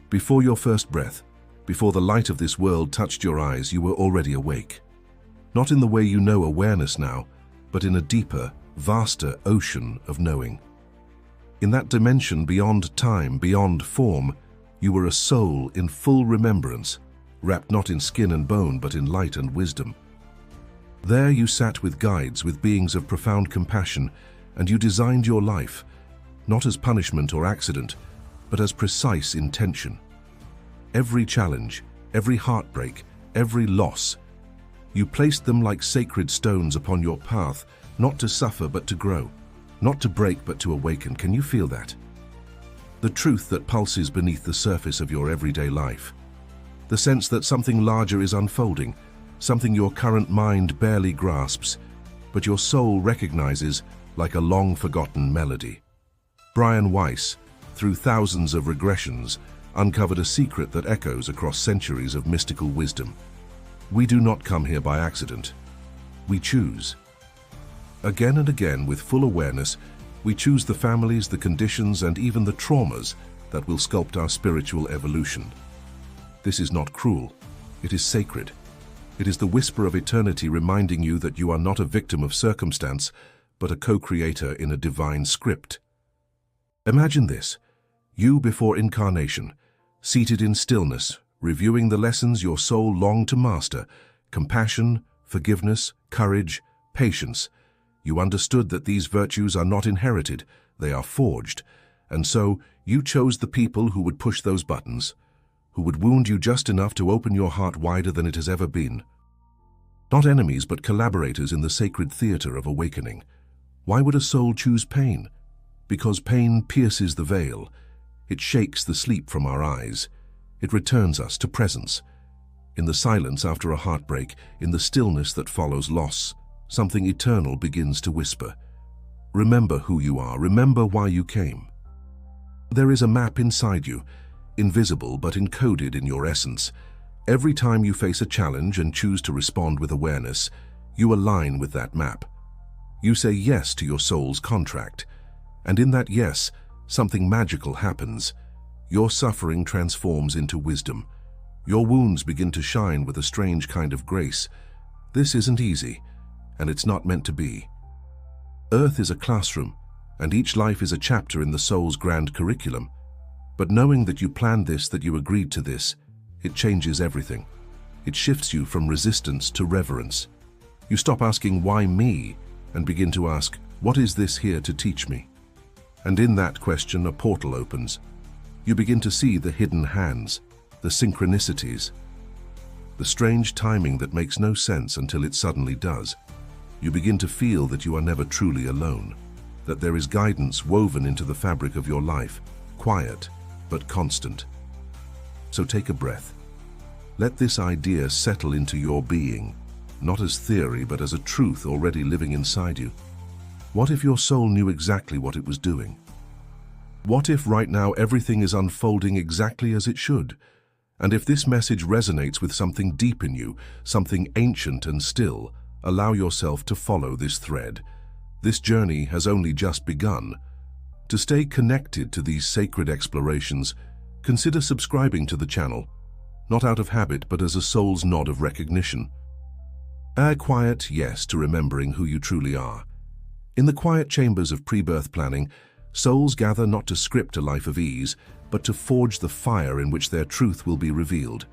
Before your first breath, before the light of this world touched your eyes, you were already awake. Not in the way you know awareness now, but in a deeper, vaster ocean of knowing. In that dimension beyond time, beyond form, you were a soul in full remembrance, wrapped not in skin and bone, but in light and wisdom. There you sat with guides, with beings of profound compassion, and you designed your life, not as punishment or accident, but as precise intention. Every challenge, every heartbreak, every loss, you placed them like sacred stones upon your path, not to suffer but to grow, not to break but to awaken. Can you feel that? The truth that pulses beneath the surface of your everyday life. The sense that something larger is unfolding, something your current mind barely grasps, but your soul recognizes like a long-forgotten melody. Weiss, through thousands of regressions, uncovered a secret that echoes across centuries of mystical wisdom. We do not come here by accident. We choose. Again and again, with full awareness, we choose the families, the conditions, and even the traumas that will sculpt our spiritual evolution. This is not cruel. It is sacred. It is the whisper of eternity reminding you that you are not a victim of circumstance, but a co-creator in a divine script. Imagine this, you before incarnation, seated in stillness, reviewing the lessons your soul longed to master: compassion, forgiveness, courage, patience. You understood that these virtues are not inherited, they are forged, and so you chose the people who would push those buttons, who would wound you just enough to open your heart wider than it has ever been. Not enemies, but collaborators in the sacred theater of awakening. Why would a soul choose pain? Because pain pierces the veil. It shakes the sleep from our eyes. It returns us to presence. In the silence after a heartbreak, in the stillness that follows loss, something eternal begins to whisper. Remember who you are. Remember why you came. There is a map inside you, invisible but encoded in your essence. Every time you face a challenge and choose to respond with awareness, you align with that map. You say yes to your soul's contract, and in that yes, something magical happens. Your suffering transforms into wisdom. Your wounds begin to shine with a strange kind of grace. This isn't easy, and it's not meant to be. Earth is a classroom, and each life is a chapter in the soul's grand curriculum. But knowing that you planned this, that you agreed to this, it changes everything. It shifts you from resistance to reverence. You stop asking, why me, and begin to ask, what is this here to teach me? And in that question, a portal opens. You begin to see the hidden hands, the synchronicities, the strange timing that makes no sense until it suddenly does. You begin to feel that you are never truly alone, that there is guidance woven into the fabric of your life, quiet but constant. So take a breath. Let this idea settle into your being, not as theory but as a truth already living inside you. What if your soul knew exactly what it was doing? What if right now everything is unfolding exactly as it should? And if this message resonates with something deep in you, something ancient and still, allow yourself to follow this thread. This journey has only just begun. To stay connected to these sacred explorations, consider subscribing to the channel, not out of habit but as a soul's nod of recognition. A quiet yes to remembering who you truly are. In the quiet chambers of pre-birth planning, souls gather not to script a life of ease, but to forge the fire in which their truth will be revealed.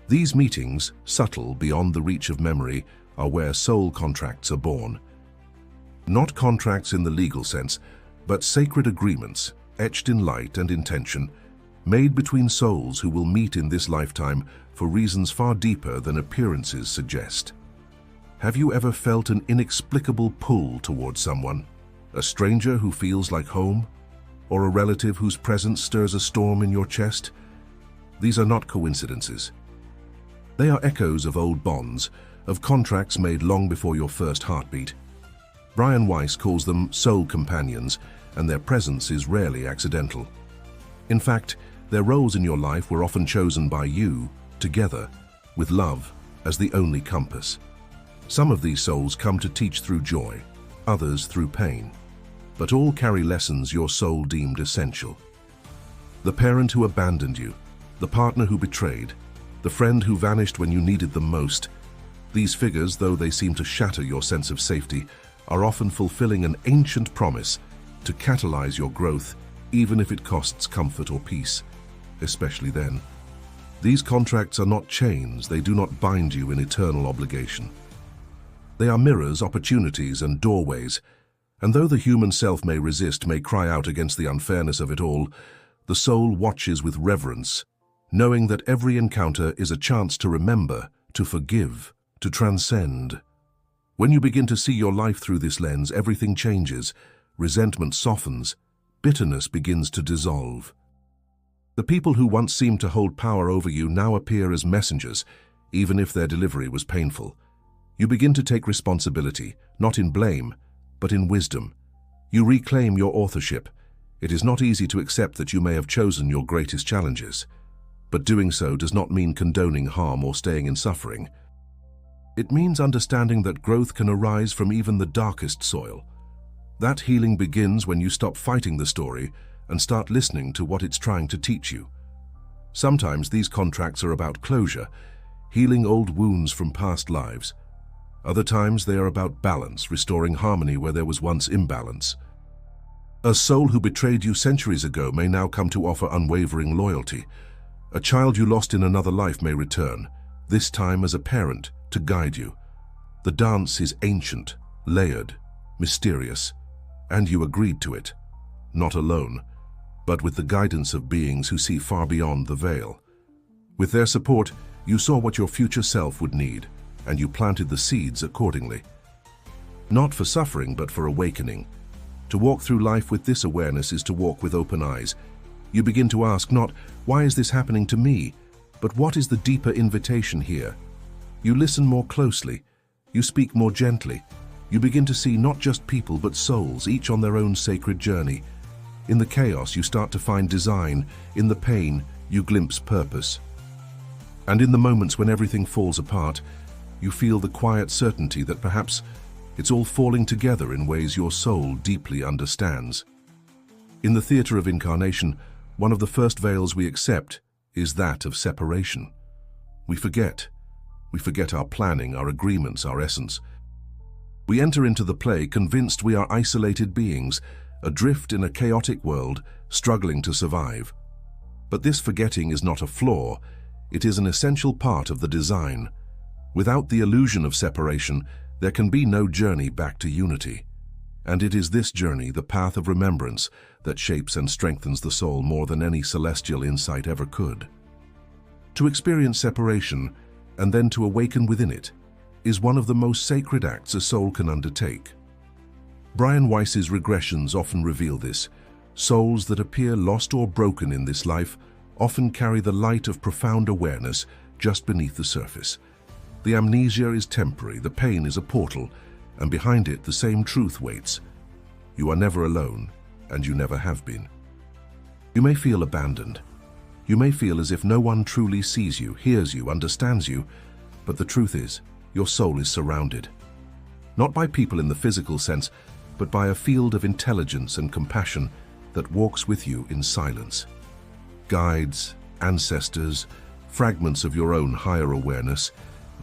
These meetings, subtle beyond the reach of memory, are where soul contracts are born. Not contracts in the legal sense, but sacred agreements, etched in light and intention, made between souls who will meet in this lifetime for reasons far deeper than appearances suggest. Have you ever felt an inexplicable pull towards someone? A stranger who feels like home? Or a relative whose presence stirs a storm in your chest? These are not coincidences. They are echoes of old bonds, of contracts made long before your first heartbeat. Weiss calls them soul companions, and their presence is rarely accidental. In fact, their roles in your life were often chosen by you, together, with love as the only compass. Some of these souls come to teach through joy, others through pain, but all carry lessons your soul deemed essential. The parent who abandoned you, The partner who betrayed, the friend who vanished when you needed them most. These figures, though they seem to shatter your sense of safety, are often fulfilling an ancient promise to catalyze your growth, even if it costs comfort or peace, especially then. These contracts are not chains, they do not bind you in eternal obligation. They are mirrors, opportunities, and doorways, and though the human self may resist, may cry out against the unfairness of it all, the soul watches with reverence, knowing that every encounter is a chance to remember, to forgive, to transcend. When you begin to see your life through this lens, everything changes, resentment softens, bitterness begins to dissolve. The people who once seemed to hold power over you now appear as messengers, even if their delivery was painful. You begin to take responsibility, not in blame, but in wisdom. You reclaim your authorship. It is not easy to accept that you may have chosen your greatest challenges, but doing so does not mean condoning harm or staying in suffering. It means understanding that growth can arise from even the darkest soil. That healing begins when you stop fighting the story and start listening to what it's trying to teach you. Sometimes these contracts are about closure, healing old wounds from past lives. Other times they are about balance, restoring harmony where there was once imbalance. A soul who betrayed you centuries ago may now come to offer unwavering loyalty. A child you lost in another life may return, this time as a parent, to guide you. The dance is ancient, layered, mysterious, and you agreed to it, not alone, but with the guidance of beings who see far beyond the veil. With their support, you saw what your future self would need, and you planted the seeds accordingly. Not for suffering, but for awakening. To walk through life with this awareness is to walk with open eyes. You begin to ask not, why is this happening to me, but what is the deeper invitation here? You listen more closely. You speak more gently. You begin to see not just people but souls, each on their own sacred journey. In the chaos, you start to find design. In the pain, you glimpse purpose. And in the moments when everything falls apart, you feel the quiet certainty that perhaps it's all falling together in ways your soul deeply understands. In the theater of incarnation, one of the first veils we accept is that of separation. We forget. We forget our planning, our agreements, our essence. We enter into the play convinced we are isolated beings, adrift in a chaotic world, struggling to survive. But this forgetting is not a flaw, it is an essential part of the design. Without the illusion of separation, there can be no journey back to unity. And it is this journey, the path of remembrance, that shapes and strengthens the soul more than any celestial insight ever could. To experience separation, and then to awaken within it, is one of the most sacred acts a soul can undertake. Weiss's regressions often reveal this. Souls that appear lost or broken in this life often carry the light of profound awareness just beneath the surface. The amnesia is temporary, the pain is a portal, and behind it the same truth waits. You are never alone, and you never have been. You may feel abandoned. You may feel as if no one truly sees you, hears you, understands you, but the truth is, your soul is surrounded. Not by people in the physical sense, but by a field of intelligence and compassion that walks with you in silence. Guides, ancestors, fragments of your own higher awareness,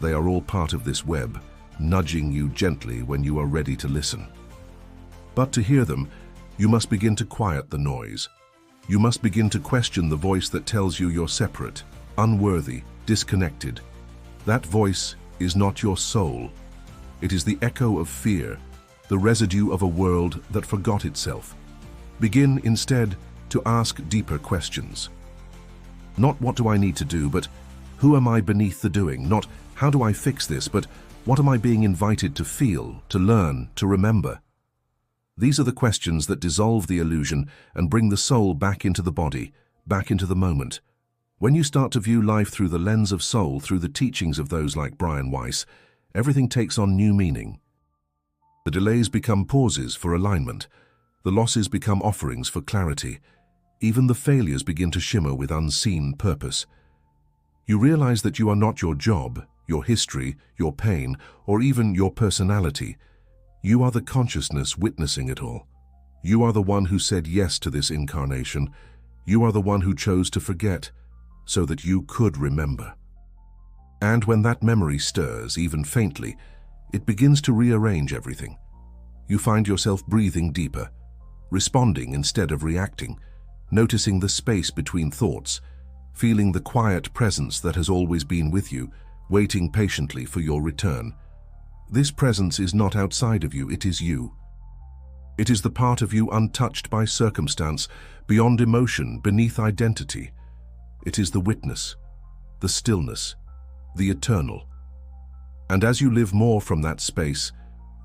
they are all part of this web, nudging you gently when you are ready to listen. But to hear them, you must begin to quiet the noise. You must begin to question the voice that tells you you're separate, unworthy, disconnected. That voice is not your soul. It is the echo of fear, the residue of a world that forgot itself. Begin instead to ask deeper questions. Not what do I need to do, but who am I beneath the doing? Not how do I fix this, but what am I being invited to feel, to learn, to remember? These are the questions that dissolve the illusion and bring the soul back into the body, back into the moment. When you start to view life through the lens of soul, through the teachings of those like Weiss, everything takes on new meaning. The delays become pauses for alignment. The losses become offerings for clarity. Even the failures begin to shimmer with unseen purpose. You realize that you are not your job, your history, your pain, or even your personality. You are the consciousness witnessing it all. You are the one who said yes to this incarnation. You are the one who chose to forget. so that you could remember. And when that memory stirs, even faintly, it begins to rearrange everything. You find yourself breathing deeper, responding instead of reacting, noticing the space between thoughts, feeling the quiet presence that has always been with you, waiting patiently for your return. This presence is not outside of you, it is you. It is the part of you untouched by circumstance, beyond emotion, beneath identity. It is the witness, the stillness, the eternal. And as you live more from that space,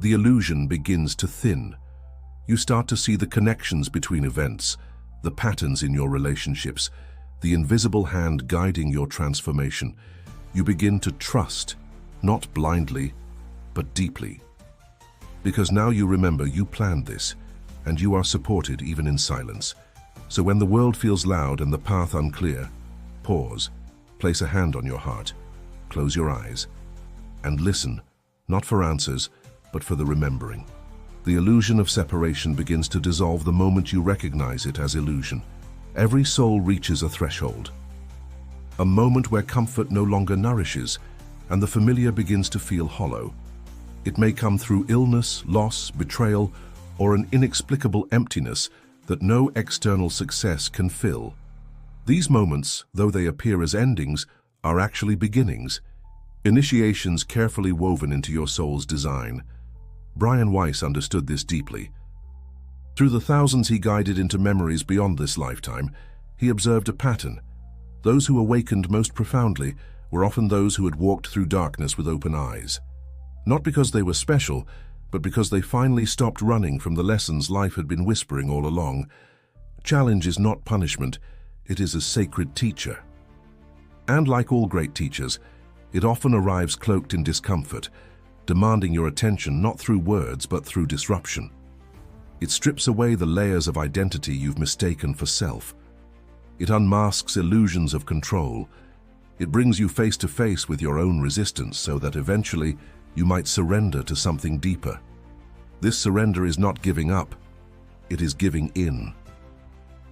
the illusion begins to thin. You start to see the connections between events, the patterns in your relationships, the invisible hand guiding your transformation. You begin to trust, not blindly, but deeply. Because now you remember you planned this, and you are supported even in silence. So when the world feels loud and the path unclear, pause, place a hand on your heart, close your eyes, and listen, not for answers, but for the remembering. The illusion of separation begins to dissolve the moment you recognize it as illusion. Every soul reaches a threshold, a moment where comfort no longer nourishes, and the familiar begins to feel hollow. It may come through illness, loss, betrayal, or an inexplicable emptiness that no external success can fill. These moments, though they appear as endings, are actually beginnings, initiations carefully woven into your soul's design. Weiss understood this deeply. Through the thousands he guided into memories beyond this lifetime, he observed a pattern. Those who awakened most profoundly were often those who had walked through darkness with open eyes. Not because they were special, but because they finally stopped running from the lessons life had been whispering all along. Challenge is not punishment, it is a sacred teacher. And like all great teachers, it often arrives cloaked in discomfort, demanding your attention not through words but through disruption. It strips away the layers of identity you've mistaken for self. It unmasks illusions of control. It brings you face to face with your own resistance so that eventually you might surrender to something deeper. This surrender is not giving up, it is giving in.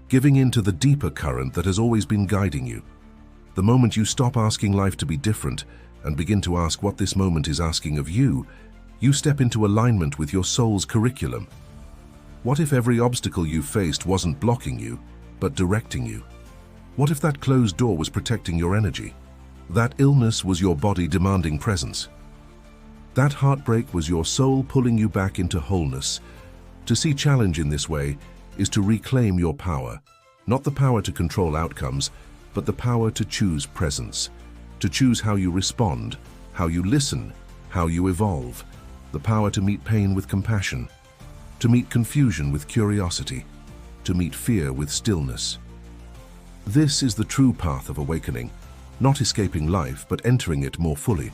Giving in to the deeper current that has always been guiding you. The moment you stop asking life to be different and begin to ask what this moment is asking of you, you step into alignment with your soul's curriculum. What if every obstacle you faced wasn't blocking you, but directing you? What if that closed door was protecting your energy? That illness was your body demanding presence? That heartbreak was your soul pulling you back into wholeness? To see challenge in this way is to reclaim your power, not the power to control outcomes, but the power to choose presence, to choose how you respond, how you listen, how you evolve, the power to meet pain with compassion, to meet confusion with curiosity, to meet fear with stillness. This is the true path of awakening, not escaping life, but entering it more fully,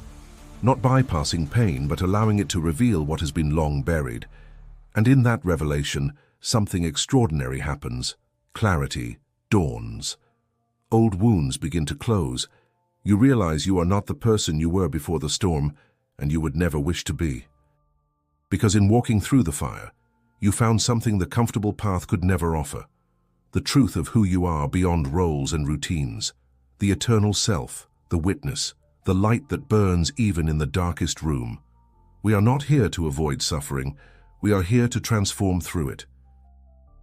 not bypassing pain, but allowing it to reveal what has been long buried. And in that revelation, something extraordinary happens. Clarity dawns. Old wounds begin to close. You realize you are not the person you were before the storm, and you would never wish to be. Because in walking through the fire, you found something the comfortable path could never offer. The truth of who you are beyond roles and routines. The eternal self, the witness, the light that burns even in the darkest room. We are not here to avoid suffering. We are here to transform through it.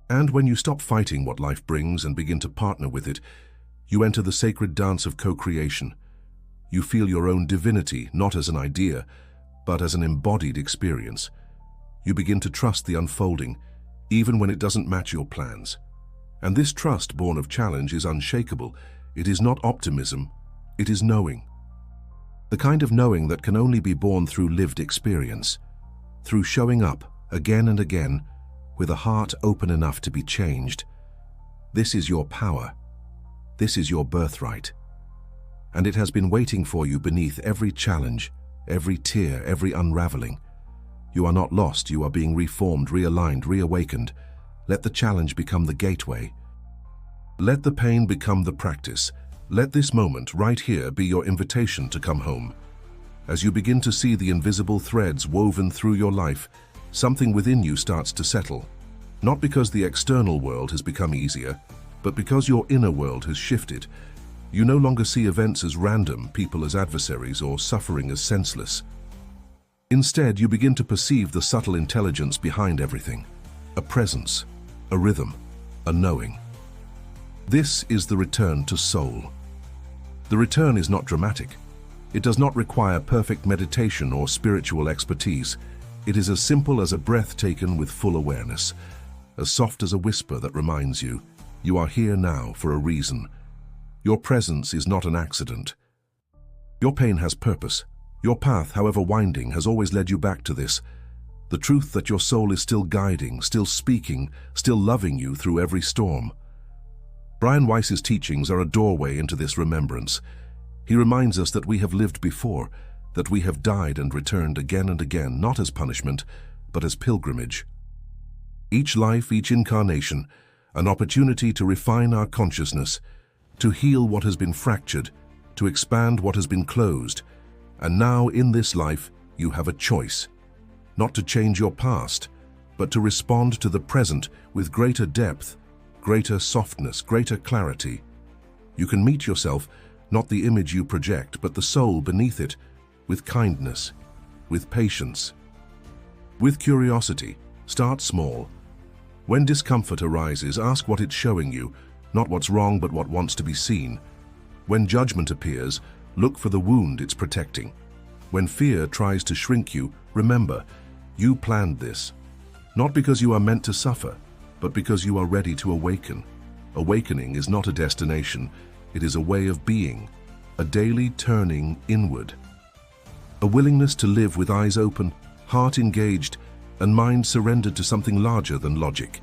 And when you stop fighting what life brings and begin to partner with it, you enter the sacred dance of co-creation. You feel your own divinity, not as an idea, but as an embodied experience. You begin to trust the unfolding, even when it doesn't match your plans. And this trust, born of challenge, is unshakable. It is not optimism, it is knowing. The kind of knowing that can only be born through lived experience, through showing up again and again, with a heart open enough to be changed. This is your power. This is your birthright. And it has been waiting for you beneath every challenge, every tear, every unraveling. You are not lost, you are being reformed, realigned, reawakened. Let the challenge become the gateway. Let the pain become the practice. Let this moment right here be your invitation to come home. As you begin to see the invisible threads woven through your life, something within you starts to settle. Not because the external world has become easier, but because your inner world has shifted. You no longer see events as random, people as adversaries, or suffering as senseless. Instead, you begin to perceive the subtle intelligence behind everything, a presence, a rhythm, a knowing. This is the return to soul. The return is not dramatic. It does not require perfect meditation or spiritual expertise. It is as simple as a breath taken with full awareness, as soft as a whisper that reminds you, you are here now for a reason. Your presence is not an accident. Your pain has purpose. Your path, however winding, has always led you back to this. The truth that your soul is still guiding, still speaking, still loving you through every storm. Brian Weiss's teachings are a doorway into this remembrance. He reminds us that we have lived before, that we have died and returned again and again, not as punishment, but as pilgrimage. Each life, each incarnation, an opportunity to refine our consciousness, to heal what has been fractured, to expand what has been closed. And now, in this life, you have a choice. Not to change your past, but to respond to the present with greater depth, greater softness, greater clarity. You can meet yourself, not the image you project, but the soul beneath it, with kindness, with patience, with curiosity. Start small. When discomfort arises, ask what it's showing you, not what's wrong, but what wants to be seen. When judgment appears, look for the wound it's protecting. When fear tries to shrink you, remember, you planned this. Not because you are meant to suffer, but because you are ready to awaken. Awakening is not a destination, it is a way of being, a daily turning inward. A willingness to live with eyes open, heart engaged, and mind surrendered to something larger than logic.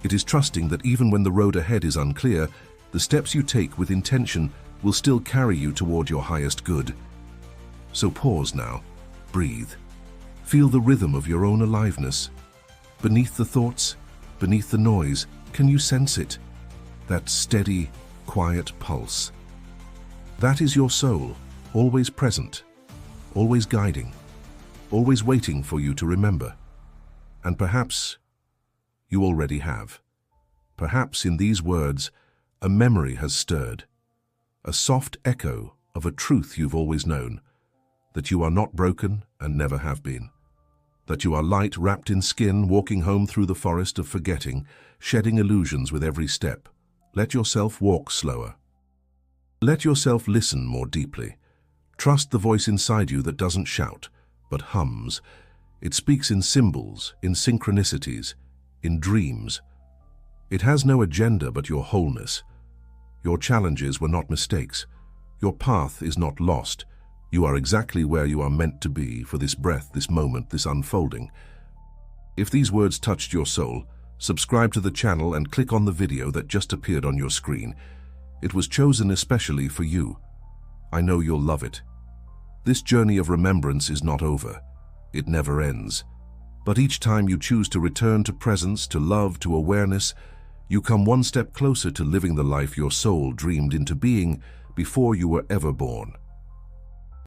It is trusting that even when the road ahead is unclear, the steps you take with intention will still carry you toward your highest good. So pause now, breathe. Feel the rhythm of your own aliveness. Beneath the thoughts, beneath the noise, can you sense it? That steady, quiet pulse. That is your soul, always present, always guiding, always waiting for you to remember. And perhaps you already have. Perhaps in these words, a memory has stirred, a soft echo of a truth you've always known, that you are not broken and never have been, that you are light wrapped in skin, walking home through the forest of forgetting, shedding illusions with every step. Let yourself walk slower. Let yourself listen more deeply. Trust the voice inside you that doesn't shout, but hums. It speaks in symbols, in synchronicities, in dreams. It has no agenda but your wholeness. Your challenges were not mistakes. Your path is not lost. You are exactly where you are meant to be for this breath, this moment, this unfolding. If these words touched your soul, subscribe to the channel and click on the video that just appeared on your screen. It was chosen especially for you. I know you'll love it. This journey of remembrance is not over. It never ends. But each time you choose to return to presence, to love, to awareness, you come one step closer to living the life your soul dreamed into being before you were ever born.